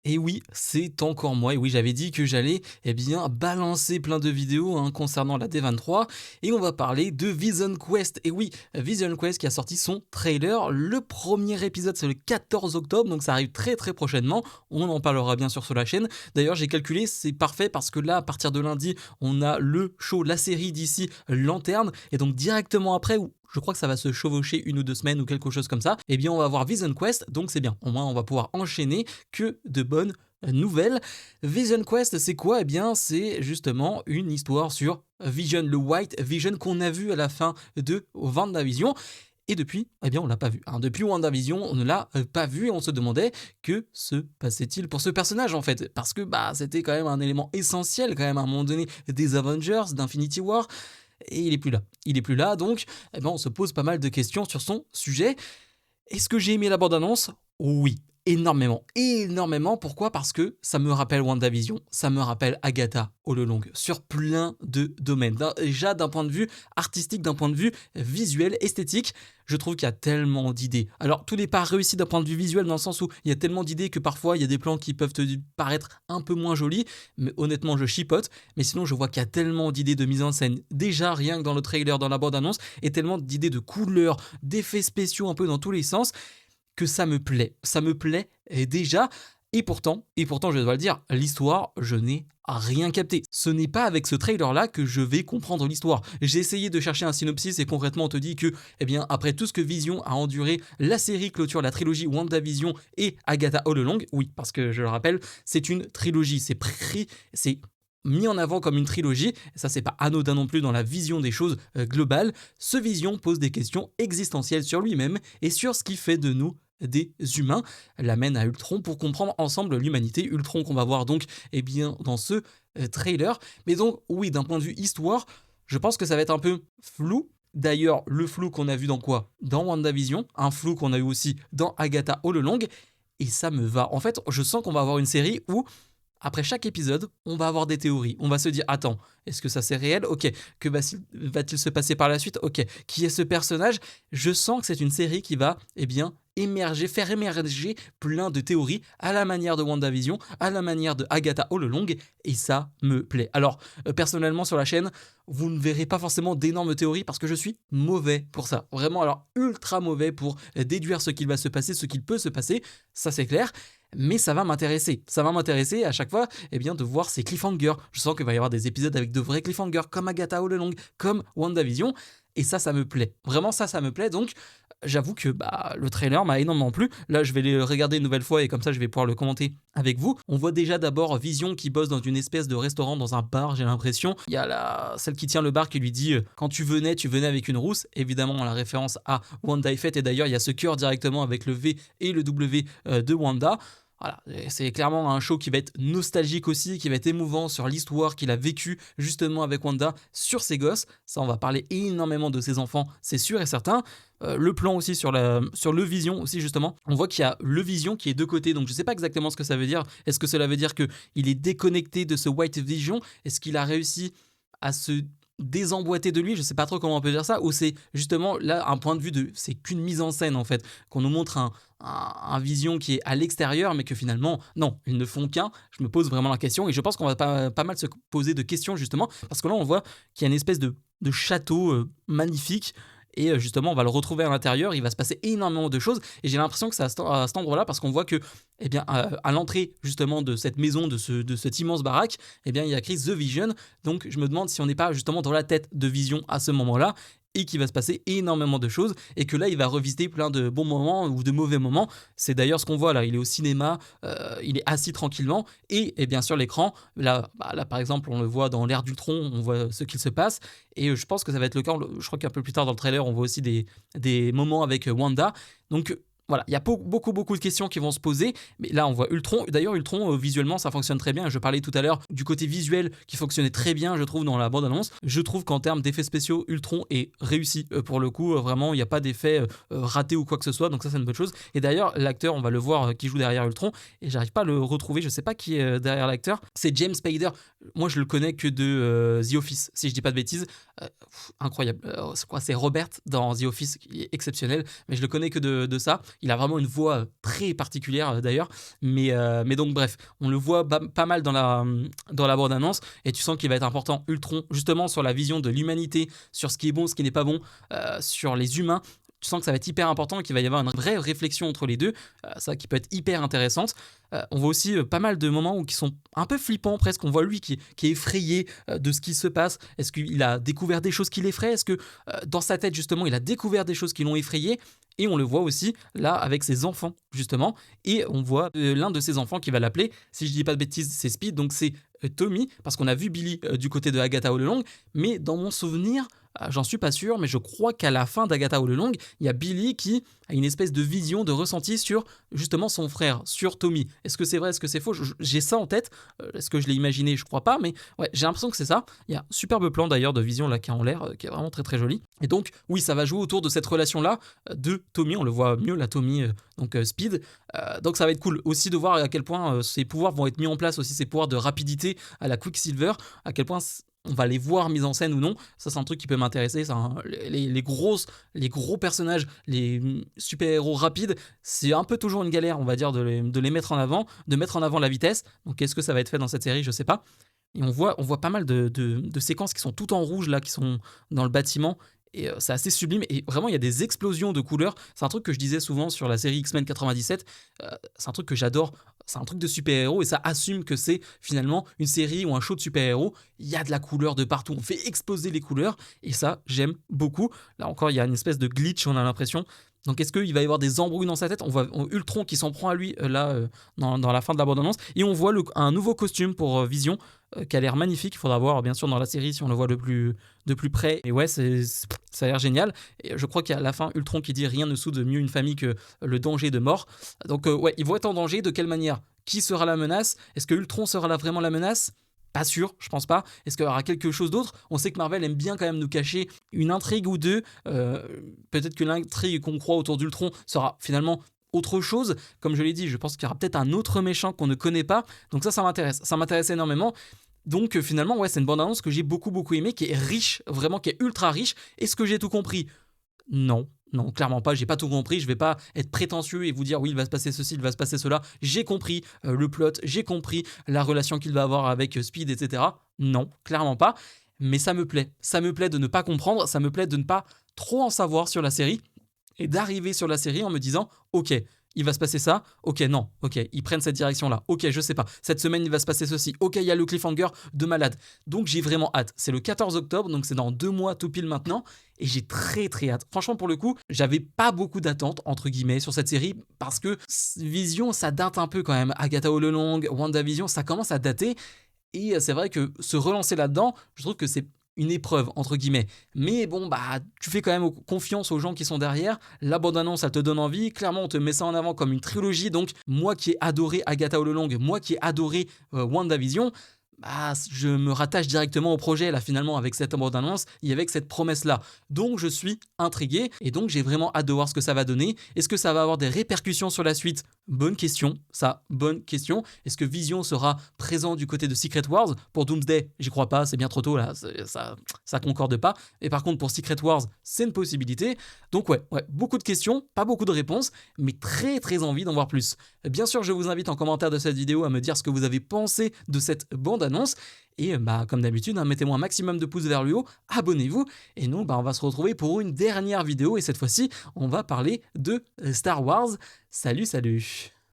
Et oui, c'est encore moi. Et oui, j'avais dit que j'allais balancer plein de vidéos concernant la D23. Et on va parler de Vision Quest. Et oui, Vision Quest qui a sorti son trailer. Le premier épisode, c'est le 14 octobre. Donc ça arrive très très prochainement. On en parlera bien sûr sur la chaîne. D'ailleurs, j'ai calculé, c'est parfait parce que là, à partir de lundi, on a le show, la série d'ici, Lanterne. Et donc directement après, je crois que ça va se chevaucher 1 ou 2 semaines ou quelque chose comme ça, on va avoir Vision Quest, donc c'est bien. Au moins, on va pouvoir enchaîner que de bonnes nouvelles. Vision Quest, c'est quoi? C'est justement une histoire sur Vision, le White Vision qu'on a vu à la fin de WandaVision. Et depuis, on l'a pas vu. Depuis WandaVision, on ne l'a pas vu et on se demandait que se passait-il pour ce personnage en fait. Parce que c'était quand même un élément essentiel quand même à un moment donné des Avengers, d'Infinity War. Et il est plus là. Il est plus là, donc on se pose pas mal de questions sur son sujet. Est-ce que j'ai aimé la bande-annonce? Oui, énormément. Énormément, pourquoi? Parce que ça me rappelle WandaVision, ça me rappelle Agatha all along, sur plein de domaines. Déjà d'un point de vue artistique, d'un point de vue visuel, esthétique, je trouve qu'il y a tellement d'idées. Alors, tout n'est pas réussi d'un point de vue visuel, dans le sens où il y a tellement d'idées que parfois, il y a des plans qui peuvent te paraître un peu moins jolis, mais honnêtement, je chipote. Mais sinon, je vois qu'il y a tellement d'idées de mise en scène, déjà rien que dans le trailer, dans la bande-annonce, et tellement d'idées de couleurs, d'effets spéciaux un peu dans tous les sens, que ça me plaît. Ça me plaît déjà. Et pourtant, je dois le dire, l'histoire, je n'ai rien capté. Ce n'est pas avec ce trailer-là que je vais comprendre l'histoire. J'ai essayé de chercher un synopsis et concrètement, on te dit que, après tout ce que Vision a enduré, la série clôture la trilogie WandaVision et Agatha All Along. Oui, parce que je le rappelle, c'est une trilogie. C'est mis en avant comme une trilogie. Ça, c'est pas anodin non plus dans la vision des choses globales. Ce Vision pose des questions existentielles sur lui-même et sur ce qui fait de nous des humains, l'amène à Ultron pour comprendre ensemble l'humanité. Ultron qu'on va voir donc dans ce trailer. Mais donc oui, d'un point de vue histoire, je pense que ça va être un peu flou. D'ailleurs, le flou qu'on a vu dans quoi? Dans WandaVision, un flou qu'on a eu aussi dans Agatha All Along, et ça me va. En fait, je sens qu'on va avoir une série où après chaque épisode, on va avoir des théories. On va se dire, attends, est-ce que ça c'est réel? Ok. Que va-t-il se passer par la suite? Ok. Qui est ce personnage? Je sens que c'est une série qui va, faire émerger plein de théories à la manière de WandaVision, à la manière de Agatha All Along, et ça me plaît. Alors, personnellement, sur la chaîne, vous ne verrez pas forcément d'énormes théories parce que je suis mauvais pour ça. Vraiment, alors, ultra mauvais pour déduire ce qu'il va se passer, ce qu'il peut se passer, ça c'est clair. Mais ça va m'intéresser. Ça va m'intéresser à chaque fois de voir ces cliffhangers. Je sens qu'il va y avoir des épisodes avec de vrais cliffhangers, comme Agatha All Along, comme WandaVision. Et ça me plaît. Vraiment, ça me plaît. Donc, j'avoue que le trailer m'a énormément plu. Là, je vais le regarder une nouvelle fois et comme ça, je vais pouvoir le commenter avec vous. On voit déjà d'abord Vision qui bosse dans une espèce de restaurant, dans un bar, j'ai l'impression. Il y a celle qui tient le bar qui lui dit quand tu venais avec une rousse. Évidemment, la référence à Wanda est faite. Et d'ailleurs, il y a ce cœur directement avec le V et le W de Wanda. Voilà, c'est clairement un show qui va être nostalgique aussi, qui va être émouvant sur l'histoire qu'il a vécue justement avec Wanda sur ses gosses. Ça, on va parler énormément de ses enfants, c'est sûr et certain. Le plan aussi sur le Vision aussi justement. On voit qu'il y a le Vision qui est de côté, donc je ne sais pas exactement ce que ça veut dire. Est-ce que cela veut dire qu'il est déconnecté de ce White Vision? Est-ce qu'il a réussi à se désemboîter de lui? Je sais pas trop comment on peut dire ça. Ou c'est justement là un point de vue c'est qu'une mise en scène en fait, qu'on nous montre un Vision qui est à l'extérieur, mais que finalement, non, ils ne font qu'un. Je me pose vraiment la question et je pense qu'on va pas mal se poser de questions justement, parce que là on voit qu'il y a une espèce de château magnifique. Et justement, on va le retrouver à l'intérieur. Il va se passer énormément de choses. Et j'ai l'impression que c'est à cet endroit-là, parce qu'on voit que, à l'entrée justement de cette maison, de cette immense baraque, il y a écrit The Vision. Donc, je me demande si on n'est pas justement dans la tête de Vision à ce moment-là, et qu'il va se passer énormément de choses, et que là, il va revisiter plein de bons moments ou de mauvais moments. C'est d'ailleurs ce qu'on voit là. Il est au cinéma, il est assis tranquillement, et bien sûr, l'écran, là, par exemple, on le voit dans l'ère d'Ultron, on voit ce qu'il se passe, et je pense que ça va être le cas. Je crois qu'un peu plus tard dans le trailer, on voit aussi des moments avec Wanda. Donc, voilà, il y a beaucoup de questions qui vont se poser, mais là on voit Ultron. D'ailleurs Ultron, visuellement ça fonctionne très bien. Je parlais tout à l'heure du côté visuel qui fonctionnait très bien, je trouve, dans la bande-annonce. Je trouve qu'en termes d'effets spéciaux, Ultron est réussi. Pour le coup, vraiment, il n'y a pas d'effet raté ou quoi que ce soit, donc ça c'est une bonne chose. Et d'ailleurs l'acteur, on va le voir, qui joue derrière Ultron, et j'arrive pas à le retrouver, je sais pas qui est derrière l'acteur. C'est James Spader. Moi je le connais que de The Office, si je dis pas de bêtises. Incroyable. C'est Robert dans The Office, qui est exceptionnel, mais je le connais que de ça. Il a vraiment une voix très particulière d'ailleurs. Mais donc bref, on le voit pas mal dans la bande-annonce et tu sens qu'il va être important Ultron justement sur la vision de l'humanité, sur ce qui est bon, ce qui n'est pas bon, sur les humains. Tu sens que ça va être hyper important et qu'il va y avoir une vraie réflexion entre les deux, ça qui peut être hyper intéressante. On voit aussi pas mal de moments qui sont un peu flippants presque. On voit lui qui est effrayé de ce qui se passe. Est-ce qu'il a découvert des choses qui l'effraient? Est-ce que dans sa tête justement il a découvert des choses qui l'ont effrayé? Et on le voit aussi là avec ses enfants justement. Et on voit l'un de ses enfants qui va l'appeler, si je dis pas de bêtises, c'est Speed, donc c'est Tommy, parce qu'on a vu Billy du côté de Agatha All Along, mais dans mon souvenir, j'en suis pas sûr, mais je crois qu'à la fin d'Agatha All Along, il y a Billy qui a une espèce de vision, de ressenti sur justement son frère, sur Tommy. Est-ce que c'est vrai, est-ce que c'est faux? J'ai ça en tête. Est-ce que je l'ai imaginé? Je crois pas, mais ouais, j'ai l'impression que c'est ça. Il y a un superbe plan d'ailleurs de vision là qui est en l'air, qui est vraiment très très joli. Et donc, oui, ça va jouer autour de cette relation-là de Tommy. On le voit mieux, la Tommy, donc Speed. Donc ça va être cool aussi de voir à quel point ses pouvoirs vont être mis en place, aussi ses pouvoirs de rapidité à la Quicksilver, à quel point on va les voir mis en scène ou non. Ça, c'est un truc qui peut m'intéresser. Les gros personnages, les super-héros rapides, c'est un peu toujours une galère, on va dire, de les mettre en avant, de mettre en avant la vitesse. Donc, est-ce que ça va être fait dans cette série? Je sais pas. Et on voit pas mal de séquences qui sont toutes en rouge, là, qui sont dans le bâtiment. Et c'est assez sublime. Et vraiment, il y a des explosions de couleurs. C'est un truc que je disais souvent sur la série X-Men 97. C'est un truc que j'adore. C'est un truc de super-héros et ça assume que c'est finalement une série ou un show de super-héros. Il y a de la couleur de partout. On fait exploser les couleurs et ça, j'aime beaucoup. Là encore, il y a une espèce de glitch, on a l'impression. Donc, est-ce qu'il va y avoir des embrouilles dans sa tête? On voit Ultron qui s'en prend à lui dans la fin de la bande-annonce. Et on voit un nouveau costume pour Vision qui a l'air magnifique. Il faudra voir bien sûr dans la série si on le voit de plus près. Et ouais, ça a l'air génial. Et je crois qu'à la fin, Ultron qui dit rien ne soude mieux une famille que le danger de mort. Donc ouais, ils vont être en danger. De quelle manière? Qui sera la menace? Est-ce que Ultron sera là vraiment la menace? Pas sûr, je pense pas. Est-ce qu'il y aura quelque chose d'autre? On sait que Marvel aime bien quand même nous cacher une intrigue ou deux. Peut-être que l'intrigue qu'on croit autour d'Ultron sera finalement autre chose. Comme je l'ai dit, je pense qu'il y aura peut-être un autre méchant qu'on ne connaît pas. Donc ça m'intéresse. Ça m'intéresse énormément. Donc finalement, ouais, c'est une bande-annonce que j'ai beaucoup aimé, qui est riche, vraiment, qui est ultra riche. Est-ce que j'ai tout compris? Non. Non, clairement pas, j'ai pas tout compris, je vais pas être prétentieux et vous dire oui, il va se passer ceci, il va se passer cela. J'ai compris le plot, j'ai compris la relation qu'il va avoir avec Speed, etc. Non, clairement pas, mais ça me plaît. Ça me plaît de ne pas comprendre, ça me plaît de ne pas trop en savoir sur la série et d'arriver sur la série en me disant ok, il va se passer ça, ok, non, ok, ils prennent cette direction-là, ok, je sais pas, cette semaine il va se passer ceci, ok, il y a le cliffhanger de malade. Donc j'ai vraiment hâte. C'est le 14 octobre, donc c'est dans 2 mois tout pile maintenant, et j'ai très hâte. Franchement, pour le coup, j'avais pas beaucoup d'attentes, entre guillemets, sur cette série, parce que Vision, ça date un peu quand même. Agatha All Along, WandaVision, ça commence à dater, et c'est vrai que se relancer là-dedans, je trouve que c'est une épreuve entre guillemets, mais bon bah tu fais quand même confiance aux gens qui sont derrière. La bande-annonce, ça te donne envie, clairement on te met ça en avant comme une trilogie. Donc moi qui ai adoré Agatha All Along, moi qui ai adoré WandaVision, bah, je me rattache directement au projet là finalement avec cette bande-annonce et avec cette promesse là. Donc je suis intrigué et donc j'ai vraiment hâte de voir ce que ça va donner. Est-ce que ça va avoir des répercussions sur la suite? Bonne question, ça, bonne question. Est-ce que Vision sera présent du côté de Secret Wars? Pour Doomsday, j'y crois pas, c'est bien trop tôt là, ça concorde pas. Et par contre pour Secret Wars, c'est une possibilité. Donc ouais, beaucoup de questions, pas beaucoup de réponses, mais très envie d'en voir plus. Bien sûr, je vous invite en commentaire de cette vidéo à me dire ce que vous avez pensé de cette bande-annonce. Et bah, comme d'habitude, mettez-moi un maximum de pouces vers le haut, abonnez-vous. Et nous, on va se retrouver pour une dernière vidéo. Et cette fois-ci, on va parler de Star Wars. Salut